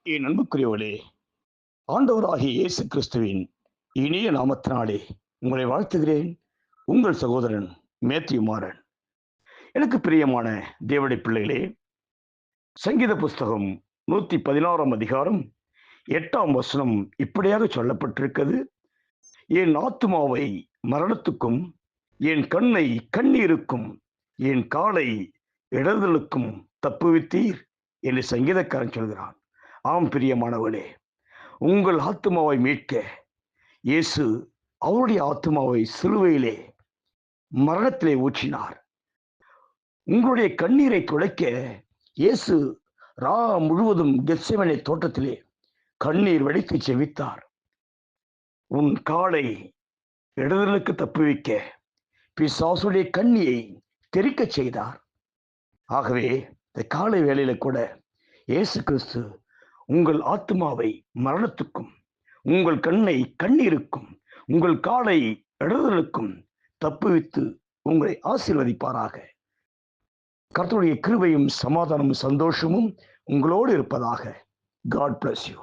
என் அன்புக்குரியவர்களே, ஆண்டவராகிய இயேசு கிறிஸ்துவின் இனிய நாமத்தினாலே உங்களை வாழ்த்துகிறேன். உங்கள் சகோதரன் மேத்யூ மாறன். எனக்கு பிரியமான தேவனுடைய பிள்ளைகளே, சங்கீத புஸ்தகம் 116 அதிகாரம் 8 வசனம் இப்படியாக சொல்லப்பட்டிருக்கிறது. என் ஆத்துமாவை மரணத்துக்கும், என் கண்ணை கண்ணீருக்கும், என் காலை இடறுதலுக்கும் தப்புவித்தீர் என்று சங்கீதக்காரன் சொல்கிறான். ஆம் பிரியமானவர்களே, உங்கள் ஆத்துமாவை மீட்க இயேசு அவருடைய ஆத்துமாவை சிலுவையிலே மரணத்திலே ஊற்றினார். உங்களுடைய கண்ணீரை துடைக்க இயேசு முழுவதும் கெத்செமனே தோட்டத்திலே கண்ணீர் வடித்து செவித்தார். உன் காலை இடதலுக்கு தப்புவிக்க பிசாசுடைய கண்ணியை தெறிக்க செய்தார். ஆகவே இந்த காலை வேளையில கூட இயேசு கிறிஸ்து உங்கள் ஆத்துமாவை மரணத்துக்கும், உங்கள் கண்ணை கண்ணீருக்கும், உங்கள் காலை இடறுதலுக்கும் தப்புவித்து உங்களை ஆசீர்வதிப்பாராக. கர்த்தருடைய கிருபையும் சமாதானமும் சந்தோஷமும் உங்களோடு இருப்பதாக. God bless you.